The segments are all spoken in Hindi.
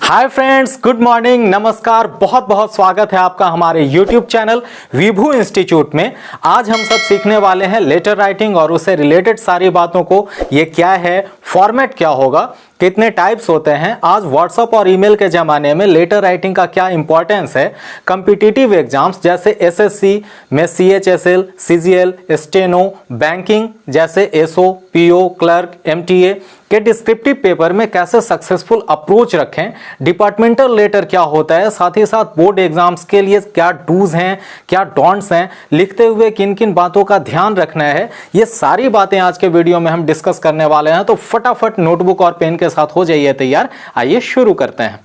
हाय फ्रेंड्स, गुड मॉर्निंग, नमस्कार। बहुत बहुत स्वागत है आपका हमारे यूट्यूब चैनल विभू इंस्टीट्यूट में। आज हम सब सीखने वाले हैं लेटर राइटिंग और उससे रिलेटेड सारी बातों को। ये क्या है, फॉर्मेट क्या होगा, कितने टाइप्स होते हैं। आज व्हाट्सएप और ईमेल के ज़माने में लेटर राइटिंग का क्या इंपॉर्टेंस है। कॉम्पिटिटिव एग्जाम्स जैसे एसएससी में सीएचएसएल, सीजीएल, स्टेनो, बैंकिंग जैसे एसओ, पीओ, क्लर्क, एमटीए के डिस्क्रिप्टिव पेपर में कैसे सक्सेसफुल अप्रोच रखें। डिपार्टमेंटल लेटर क्या होता है, साथ ही साथ बोर्ड एग्जाम्स के लिए क्या डूज हैं, क्या डोंट्स हैं, लिखते हुए किन किन बातों का ध्यान रखना है, ये सारी बातें आज के वीडियो में हम डिस्कस करने वाले हैं। तो फटाफट नोटबुक और पेन के साथ हो जाइए तैयार। आइए शुरू करते हैं।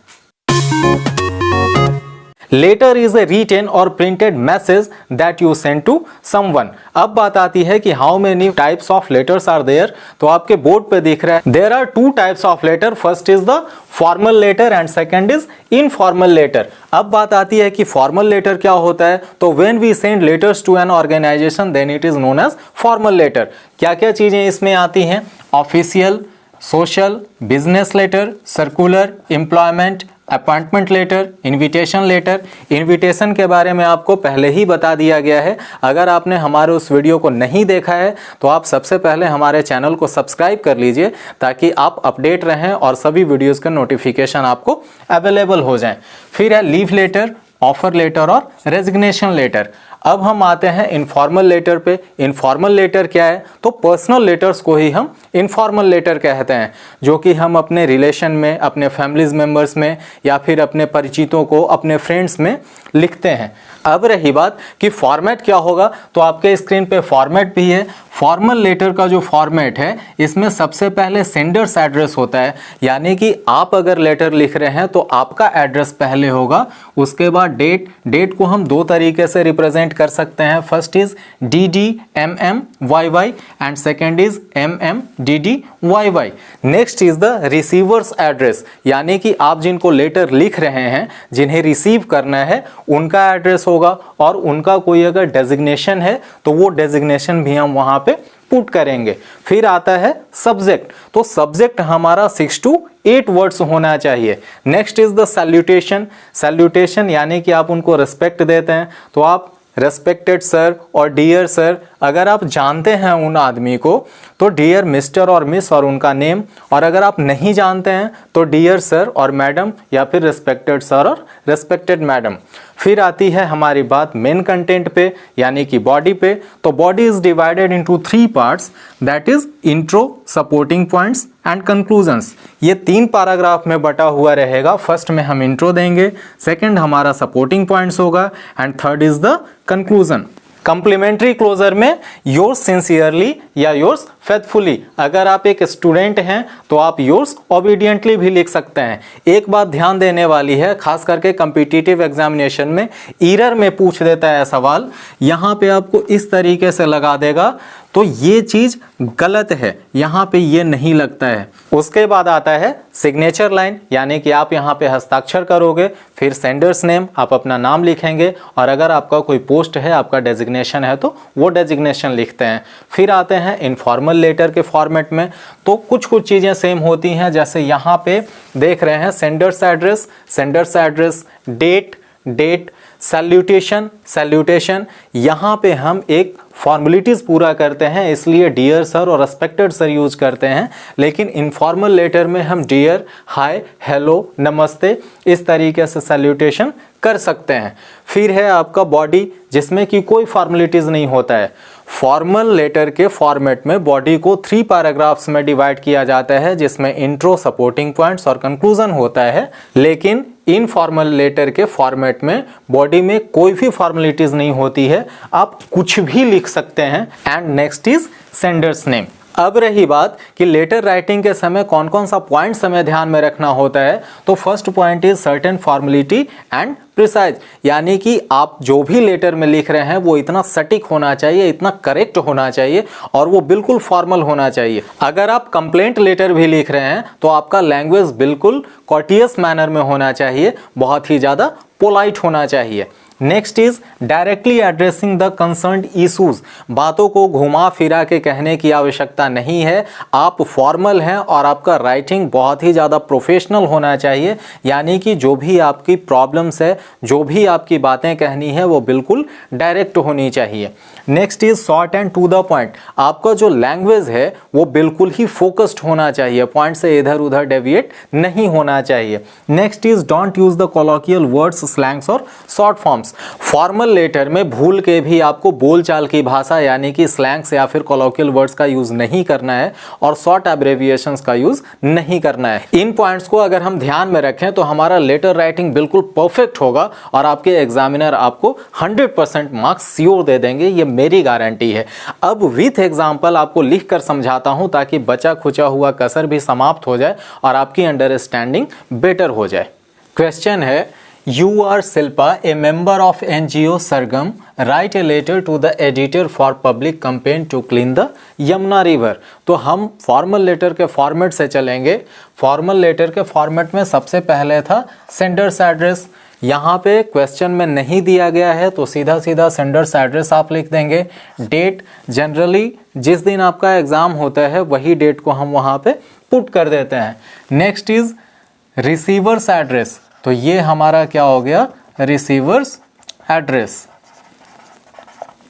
लेटर इज ए रिटन और printed message that you send to someone. अब बात आती है कि how many types of letters are there. तो आपके बोर्ड पे दिख रहा है there are two types of letter. First is the formal letter and second is informal letter. अब बात आती है कि फॉर्मल लेटर क्या होता है। तो when we send letters to an organisation then it is known as formal letter. क्या क्या चीजें इसमें आती हैं? Official, social, business letter, circular, employment, appointment letter, invitation letter. Invitation के बारे में आपको पहले ही बता दिया गया है। अगर आपने हमारे उस वीडियो को नहीं देखा है तो आप सबसे पहले हमारे चैनल को सब्सक्राइब कर लीजिए ताकि आप अपडेट रहें और सभी वीडियोस के नोटिफिकेशन आपको अवेलेबल हो जाएं। फिर है लीव लेटर, ऑफर लेटर और रेजिग्नेशन लेटर। अब हम आते हैं इनफॉर्मल लेटर पे। इनफॉर्मल लेटर क्या है? तो पर्सनल लेटर्स को ही हम इनफॉर्मल लेटर कहते हैं, जो कि हम अपने रिलेशन में, अपने फैमिलीज मेंबर्स में या फिर अपने परिचितों को, अपने फ्रेंड्स में लिखते हैं। अब रही बात कि फॉर्मेट क्या होगा, तो आपके स्क्रीन पे फॉर्मेट भी है। फॉर्मल लेटर का जो फॉर्मेट है इसमें सबसे पहले सेंडर्स एड्रेस होता है, यानी कि आप अगर लेटर लिख रहे हैं तो आपका एड्रेस पहले होगा, उसके बाद डेट। डेट को हम दो तरीके से रिप्रेजेंट कर सकते हैं। First is DDMMYY and second is MMDDYY। Next is the receiver's address, यानी कि आप जिनको लेटर लिख रहे हैं, जिन्हें रिसीव करना है, उनका एड्रेस होगा और उनका कोई अगर डेजिग्नेशन है तो वो डेजिग्नेशन भी हम वहां पे पुट करेंगे। फिर आता है सब्जेक्ट। तो सब्जेक्ट हमारा 6 to 8 वर्ड्स होना चाहिए। Next is the salutation. Salutation यानी कि आप उनको रिस्पेक्ट देते हैं तो आप रेस्पेक्टेड सर और डियर सर। अगर आप जानते हैं उन आदमी को तो डियर मिस्टर और मिस और उनका नेम, और अगर आप नहीं जानते हैं तो डियर सर और मैडम या फिर रेस्पेक्टेड सर और रेस्पेक्टेड मैडम। फिर आती है हमारी बात मेन कंटेंट पे, यानी कि बॉडी पे। तो body is divided into 3 parts, that is intro, supporting points and conclusions. ये 3 पैराग्राफ में बटा हुआ रहेगा। फर्स्ट में हम इंट्रो देंगे, सेकंड हमारा सपोर्टिंग पॉइंट्स होगा and third is the conclusion. Complimentary closure में योर्स सिंसियरली या योर्स फेथफुली। अगर आप एक स्टूडेंट हैं तो आप योर्स ओबीडियंटली भी लिख सकते हैं। एक बात ध्यान देने वाली है, खास करके कॉम्पिटिटिव एग्जामिनेशन में ईरर में पूछ देता है सवाल, यहाँ पे आपको इस तरीके से लगा देगा, तो ये चीज गलत है, यहाँ पे ये नहीं लगता है। उसके बाद आता है सिग्नेचर लाइन, यानी कि आप यहाँ पे हस्ताक्षर करोगे। फिर सेंडर्स नेम, आप अपना नाम लिखेंगे, और अगर आपका कोई पोस्ट है, आपका डेजिग्नेशन है तो वो डेजिग्नेशन लिखते हैं। फिर आते हैं इनफॉर्मल लेटर के फॉर्मेट में। तो कुछ कुछ चीज़ें सेम होती हैं, जैसे यहाँ पे देख रहे हैं सेंडर्स एड्रेस, डेट, सैल्यूटेशन। यहाँ पे हम एक फॉर्मेलिटीज पूरा करते हैं, इसलिए डियर सर और रेस्पेक्टेड सर यूज करते हैं। लेकिन इनफॉर्मल लेटर में हम डियर, हाय, हेलो, नमस्ते, इस तरीके से सैल्यूटेशन कर सकते हैं। फिर है आपका बॉडी, जिसमें कि कोई फॉर्मेलिटीज नहीं होता है। फॉर्मल लेटर के फॉर्मेट में बॉडी को 3 पैराग्राफ्स में डिवाइड किया जाता है, जिसमें इंट्रो, सपोर्टिंग पॉइंट्स और कंक्लूजन होता है। लेकिन इनफॉर्मल लेटर के फॉर्मेट में बॉडी में कोई भी फॉर्मेलिटीज नहीं होती है, आप कुछ भी लिख सकते हैं। And next is sender's name. अब रही बात कि लेटर राइटिंग के समय कौन कौन सा पॉइंट हमें ध्यान में रखना होता है। तो first point is certain formality and precise, यानी कि आप जो भी लेटर में लिख रहे हैं वो इतना सटीक होना चाहिए, इतना करेक्ट होना चाहिए और वो बिल्कुल फॉर्मल होना चाहिए। अगर आप कंप्लेंट लेटर भी लिख रहे हैं तो आपका लैंग्वेज बिल्कुल कॉर्टियस मैनर में होना चाहिए, बहुत ही ज़्यादा पोलाइट होना चाहिए। Next is directly addressing the concerned issues, बातों को घुमा फिरा के कहने की आवश्यकता नहीं है, आप फॉर्मल हैं और आपका राइटिंग बहुत ही ज़्यादा प्रोफेशनल होना चाहिए, यानी कि जो भी आपकी प्रॉब्लम्स है, जो भी आपकी बातें कहनी है वो बिल्कुल डायरेक्ट होनी चाहिए। Next is short and to the point, आपका जो लैंग्वेज है वो बिल्कुल ही फोकस्ड होना चाहिए, पॉइंट से इधर उधर डेविएट नहीं होना चाहिए। Next is don't use the colloquial words, slangs और शॉर्ट फॉर्म्स, फॉर्मल लेटर में भूल के भी आपको बोलचाल की भाषा यानी कि स्लैंग्स या फिर कॉलोकियल वर्ड्स का यूज नहीं करना है और शॉर्ट एब्रेविएशंस का यूज नहीं करना है। इन पॉइंट्स को अगर हम ध्यान में रखें तो हमारा लेटर राइटिंग बिल्कुल परफेक्ट होगा और आपके एग्जामिनर आपको 100% मार्क्स श्योर दे देंगे, ये मेरी गारंटी है। अब विथ एग्जाम्पल आपको लिख कर समझाता हूं ताकि बचा खुचा हुआ कसर भी समाप्त हो जाए और आपकी अंडरस्टैंडिंग बेटर हो जाए। क्वेश्चन है, You are Shilpa, a member of NGO Sargam. Write a letter to the editor for public campaign to clean the Yamuna River. तो हम फॉर्मल लेटर के फॉर्मेट से चलेंगे। फॉर्मल लेटर के फॉर्मेट में सबसे पहले था सेंडर्स एड्रेस। यहाँ पे क्वेश्चन में नहीं दिया गया है तो सीधा सीधा सेंडर्स एड्रेस आप लिख देंगे। डेट, जनरली जिस दिन आपका एग्ज़ाम होता है वही डेट को हम वहाँ पे पुट कर देते हैं। नेक्स्ट इज रिसीवर्स एड्रेस, तो ये हमारा क्या हो गया, रिसीवर्स एड्रेस।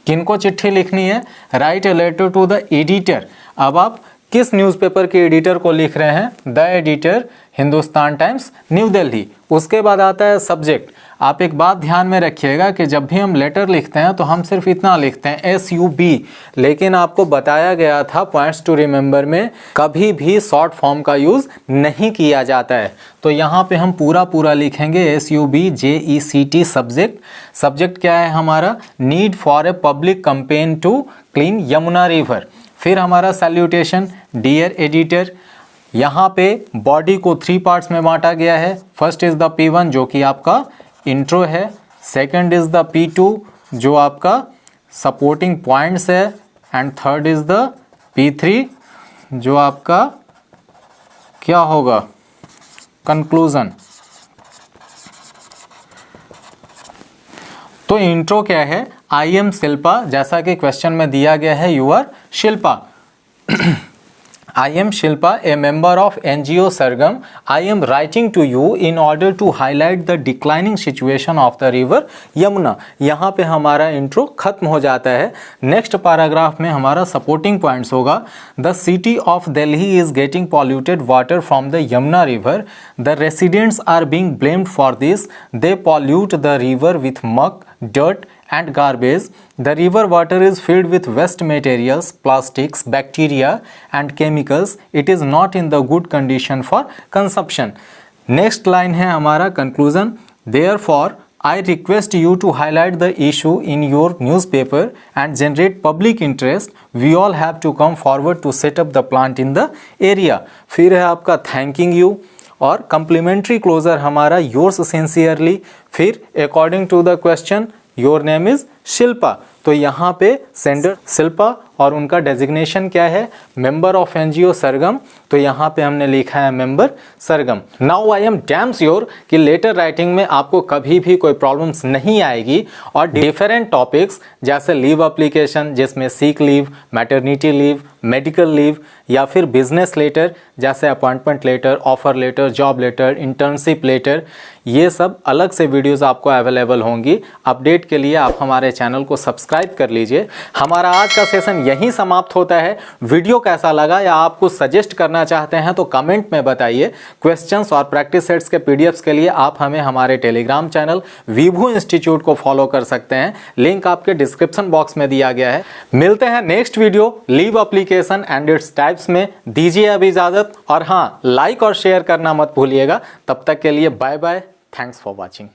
किनको चिट्ठी लिखनी है, write a letter to the editor. अब आप किस न्यूज़पेपर के एडिटर को लिख रहे हैं, the editor, Hindustan times, new Delhi. उसके बाद आता है सब्जेक्ट। आप एक बात ध्यान में रखिएगा कि जब भी हम लेटर लिखते हैं तो हम सिर्फ इतना लिखते हैं SUB, लेकिन आपको बताया गया था पॉइंट्स टू रिमेंबर में कभी भी शॉर्ट फॉर्म का यूज़ नहीं किया जाता है। तो यहाँ पे हम पूरा लिखेंगे SUB JECT सब्जेक्ट। सब्जेक्ट क्या है हमारा, need for a public campaign to clean Yamuna river. फिर हमारा सैल्यूटेशन, डियर एडिटर। यहाँ पे बॉडी को 3 पार्ट्स में बांटा गया है। फर्स्ट इज द P1 जो कि आपका इंट्रो है, सेकंड इज द P2 जो आपका सपोर्टिंग पॉइंट्स है, and third is the P3 जो आपका क्या होगा, कंक्लूजन। तो इंट्रो क्या है, आई एम शिल्पा, जैसा कि क्वेश्चन में दिया गया है you are Shilpa. I am Shilpa, a member of NGO Sargam. I am writing to you in order to highlight the declining situation of the river Yamuna. यहाँ पे हमारा इंट्रो खत्म हो जाता है। नेक्स्ट पैराग्राफ में हमारा सपोर्टिंग पॉइंट्स होगा। The city of Delhi is getting polluted water from the Yamuna river. The residents are being blamed for this. They pollute the river with muck, dirt and garbage. The river water is filled with waste materials, plastics, bacteria and chemicals. It is not in the good condition for consumption. Next line है हमारा conclusion. Therefore, I request you to highlight the issue in your newspaper and generate public interest. We all have to come forward to set up the plant in the area. फिर है आपका thanking you और complimentary closer हमारा yours sincerely. फिर according to the question your name is Shilpa. तो यहाँ पे सेंडर शिल्पा और उनका डेजिग्नेशन क्या है, मेंबर ऑफ NGO सरगम। तो यहाँ पे हमने लिखा है member Sargam. Now I am damn sure कि लेटर राइटिंग में आपको कभी भी कोई प्रॉब्लम्स नहीं आएगी और डिफरेंट टॉपिक्स जैसे लीव एप्लीकेशन जिसमें sick leave, maternity leave, medical leave या फिर बिजनेस लेटर जैसे appointment letter, offer letter, job letter, internship letter, ये सब अलग से वीडियोस आपको अवेलेबल होंगी। अपडेट के लिए आप हमारे चैनल को सब्सक्राइब कर लीजिए। हमारा आज का सेशन यहीं समाप्त होता है। वीडियो कैसा लगा या आप कुछ सजेस्ट करना चाहते हैं तो कमेंट में बताइए। क्वेश्चंस और प्रैक्टिस सेट्स के पीडीएफ्स के लिए आप हमें हमारे टेलीग्राम चैनल विभू इंस्टीट्यूट को फॉलो कर सकते हैं। लिंक आपके डिस्क्रिप्शन बॉक्स में दिया गया है। मिलते हैं next video leave application and its types में। दीजिए अब इजाजत और हाँ, लाइक और शेयर करना मत भूलिएगा। तब तक के लिए bye bye. Thanks for watching.